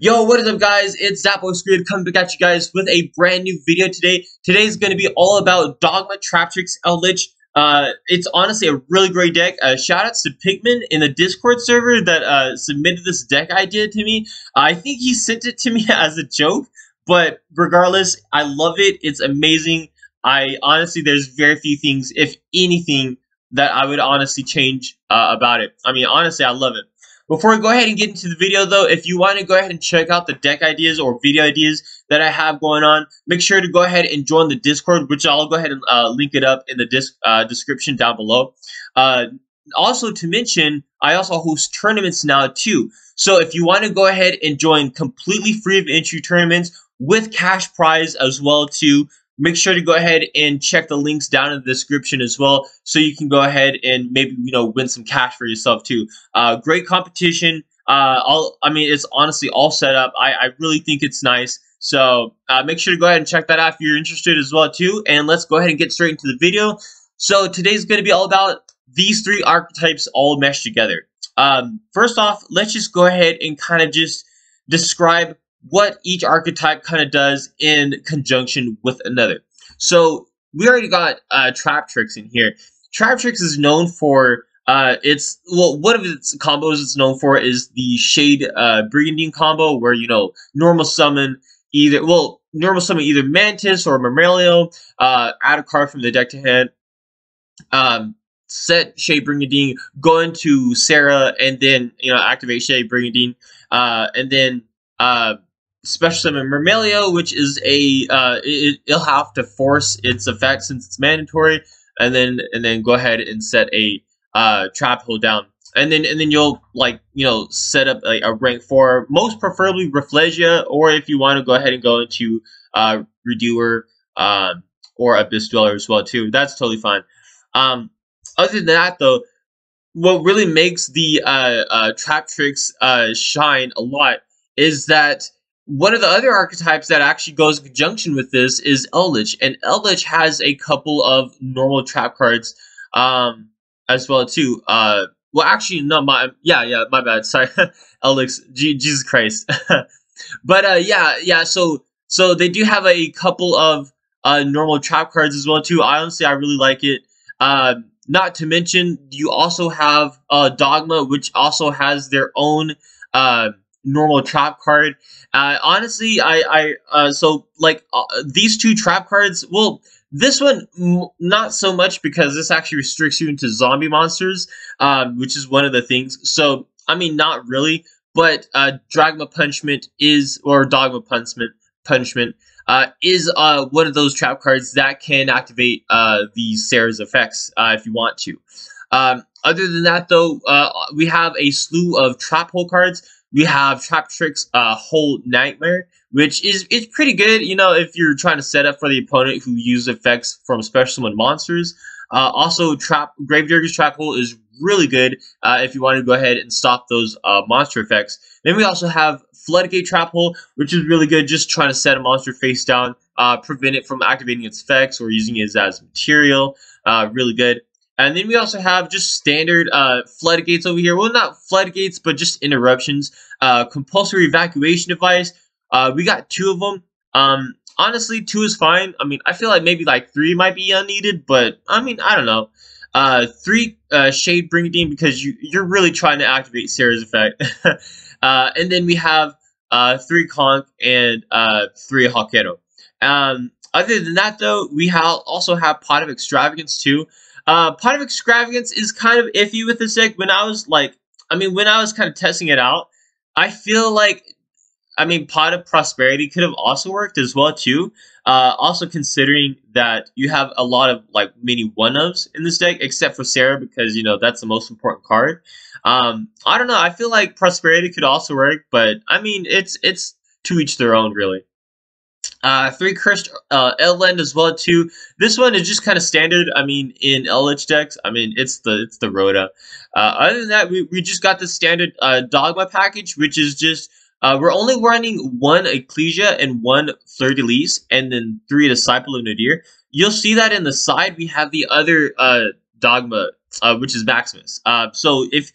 Yo, what is up, guys? It's Zappo coming back at you guys with a brand new video today. Today's going to be all about Dogma, Traptrix, Eldlich. It's honestly a really great deck. Shoutouts to Pikmin in the Discord server that submitted this deck idea to me. I think he sent it to me as a joke, but regardless, I love it. It's amazing. There's very few things, if anything, that I would honestly change about it. I mean, honestly, I love it. Before we go ahead and get into the video, though, if you want to go ahead and check out the deck ideas or video ideas that I have going on, make sure to go ahead and join the Discord, which I'll go ahead and link it up in the description down below. Also, to mention, I also host tournaments now, too. So if you want to go ahead and join completely free of entry tournaments with cash prize as well, too, make sure to go ahead and check the links down in the description as well, so you can go ahead and maybe, win some cash for yourself too. Great competition. It's honestly all set up. I really think it's nice. So make sure to go ahead and check that out if you're interested as well too. And let's go ahead and get straight into the video. So today's going to be all about these three archetypes all meshed together. First off, let's just go ahead and kind of just describe what each archetype kind of does in conjunction with another. So we already got Traptrix in here. Traptrix is known for one of its combos it's known for is the Shade Brigandine combo, where normal summon either Mantis or Mammalio, add a card from the deck to hand, set Shade Brigandine, go into Sarah, and then activate Shade Brigandine, and then special summon Mammalio, which is it'll have to force its effect since it's mandatory, and then go ahead and set a trap hole down, and then you'll set up a rank 4, most preferably Rafflesia, or if you want to go ahead and go into Redoer or Abyss Dweller as well too. That's totally fine. Other than that, though, what really makes the Traptrix shine a lot is that one of the other archetypes that actually goes in conjunction with this is Eldlich, and Eldlich has a couple of normal trap cards as well too. Well, actually, no, my bad, sorry, Eldlich, Jesus Christ. But so they do have a couple of normal trap cards as well too. Honestly, I really like it. Not to mention, you also have Dogma, which also has their own normal trap card. Honestly, these two trap cards, well, this one not so much, because this actually restricts you into zombie monsters, which is one of the things. So I mean, not really, but Dogma Punishment is one of those trap cards that can activate the Sarah's effects if you want to. Other than that, though, we have a slew of trap hole cards. We have Traptrix Hole Nightmare, which is pretty good, if you're trying to set up for the opponent who uses effects from special summon monsters. Also, Gravedigger's Trap Hole is really good if you want to go ahead and stop those monster effects. Then we also have Floodgate Trap Hole, which is really good, just trying to set a monster face down, prevent it from activating its effects or using it as material. Really good. And then we also have just standard floodgates over here. Well, not floodgates, but just interruptions. Compulsory evacuation device. We got 2 of them. Honestly, 2 is fine. I mean, I feel like maybe 3 might be unneeded, but I mean, I don't know. 3 Shade Brigandine, because you're really trying to activate Sarah's effect. And then we have 3 Conch and 3 Hawkero. Other than that, though, we also have Pot of Extravagance too. Pot of Extravagance is kind of iffy with this deck. When I was kind of testing it out, I feel like, Pot of Prosperity could have also worked as well too. Also considering that you have a lot of mini 1-ofs in this deck, except for Sarah, because that's the most important card. I don't know. I feel like Prosperity could also work, but I mean, it's to each their own, really. 3 Cursed Eldland as well too. This one is just kind of standard. In Eldlich decks, it's the Rhoda. Other than that, we just got the standard Dogma package, which is just We're only running 1 Ecclesia and 1 Fleur-de-Lis, and then 3 Disciple of Nadir. You'll see that in the side we have the other Dogma, which is Maximus. So if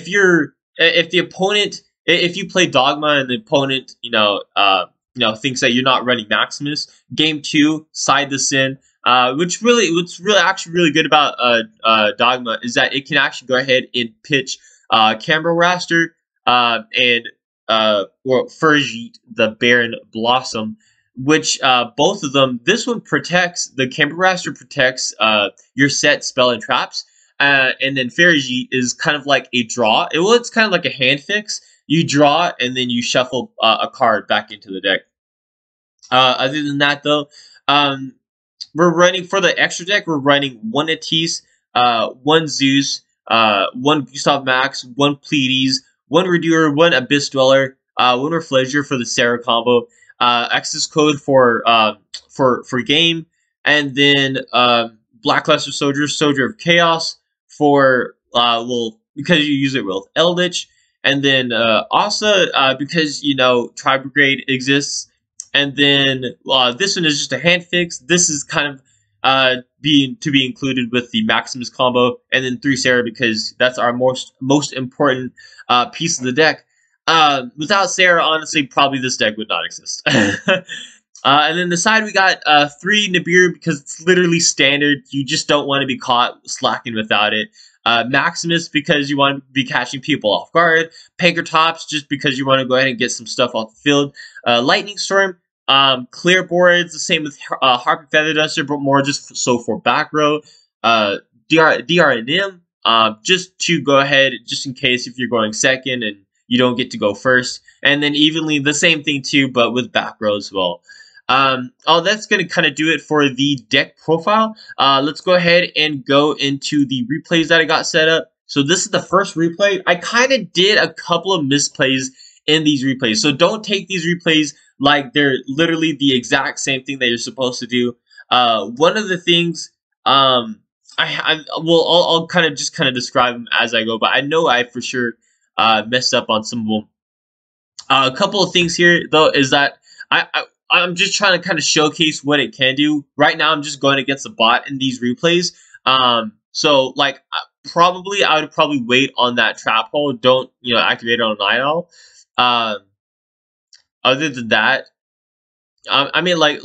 you're if the opponent if you play Dogma and the opponent thinks that you're not running Maximus, game 2 side this in. What's really actually really good about Dogma is that it can actually go ahead and pitch Cambro Raster and or Fergit, the Baron Blossom, which both of them. This one protects the Cambro Raster protects your set spell and traps, and then Fergit is kind of like a draw. It's kind of like a hand fix. You draw and then you shuffle a card back into the deck. Other than that, though, we're running for the extra deck. We're running 1 Atis, 1 Zeus, 1 Gustav Max, 1 Pleiades, 1 Reduer, 1 Abyss Dweller, 1 Refleger for the Sarah combo, access code for game, and then Blackluster Soldier, Soldier of Chaos for because you use it with Eldlich, and then also because Tri Brigade exists. And then this one is just a hand fix. This is kind of to be included with the Maximus combo, and then 3 Sarah because that's our most important piece of the deck. Without Sarah, honestly, probably this deck would not exist. And then the side we got 3 Nibiru because it's literally standard. You just don't want to be caught slacking without it. Maximus because you want to be catching people off guard. Pankratops just because you want to go ahead and get some stuff off the field. Lightning Storm. Clear boards, the same with Harpy Feather Duster, but more just so for back row. DRNM, just to go ahead, just in case if you're going second and you don't get to go first. And then evenly, the same thing too, but with back row as well. That's going to kind of do it for the deck profile. Let's go ahead and go into the replays that I got set up. So this is the first replay. I kind of did a couple of misplays in these replays. So don't take these replays like they're literally the exact same thing that you're supposed to do. One of the things, I'll kind of describe them as I go, but I know I for sure messed up on some of them. A couple of things here though is that I'm just trying to kind of showcase what it can do. Right now I'm just going against the bot in these replays. So like I would probably wait on that trap hole. Don't activate it on Night Owl. Other than that, I mean, like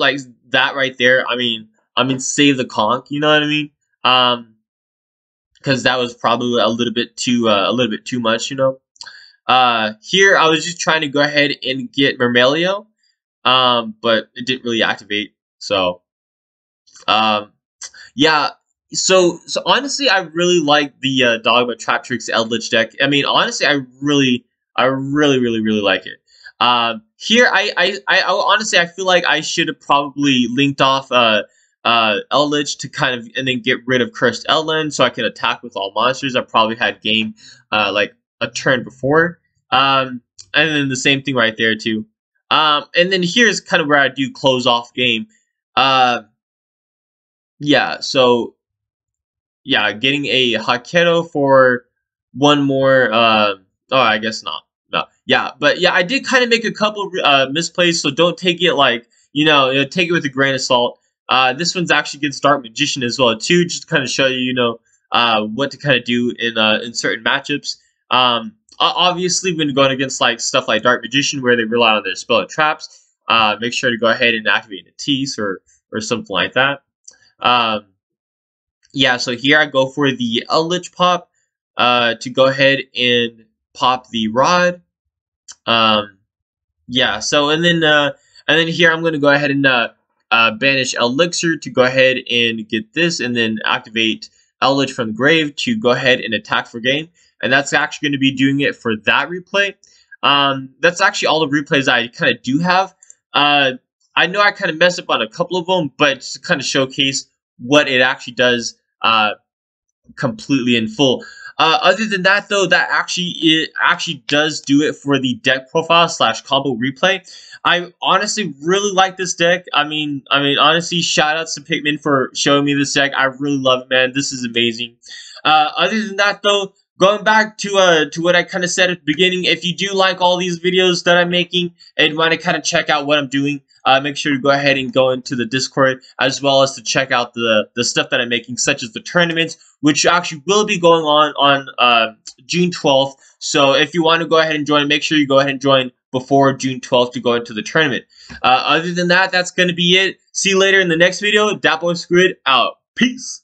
that right there. I mean, save the conch. You know what I mean? Because that was probably a little bit too much. Here I was just trying to go ahead and get Mermelio, but it didn't really activate. So, yeah. So honestly, I really like the Dogma Traptrix Eldlich deck. I mean, honestly, I really like it. Here, I honestly, I feel like I should have probably linked off Eldlich to kind of, and then get rid of Cursed Eldland so I could attack with all monsters. I probably had game like a turn before. And then the same thing right there too. And then here's kind of where I do close off game. Yeah, so yeah, getting a Haketo for 1 more. I guess not. No, yeah, but yeah, I did kind of make a couple of misplays, so don't take it like take it with a grain of salt. This one's actually against Dark Magician as well too, just to kind of show you what to kind of do in certain matchups. Obviously, when going against like stuff like Dark Magician where they rely on their spell and traps, make sure to go ahead and activate a Tease or something like that. Yeah, so here I go for the Eldlich pop to go ahead and pop the rod. Yeah, so and then here I'm going to go ahead and banish Elixir to go ahead and get this, and then activate Eldlich from the grave to go ahead and attack for game. And that's actually going to be doing it for that replay. That's actually all the replays I kind of do have. I know I kind of messed up on a couple of them, but just to kind of showcase what it actually does completely in full. Other than that, though, it actually does do it for the deck profile / combo replay. I honestly really like this deck. I mean, honestly, shout outs to Pikmin for showing me this deck. I really love it, man. This is amazing. Other than that, though, going back to what I kind of said at the beginning, if you do like all these videos that I'm making and want to kind of check out what I'm doing, make sure to go ahead and go into the Discord, as well as to check out the stuff that I'm making, such as the tournaments, which actually will be going on June 12th. So if you want to go ahead and join, make sure you go ahead and join before June 12th to go into the tournament. Other than that, that's going to be it. See you later in the next video. Dat Boy Squid out. Peace.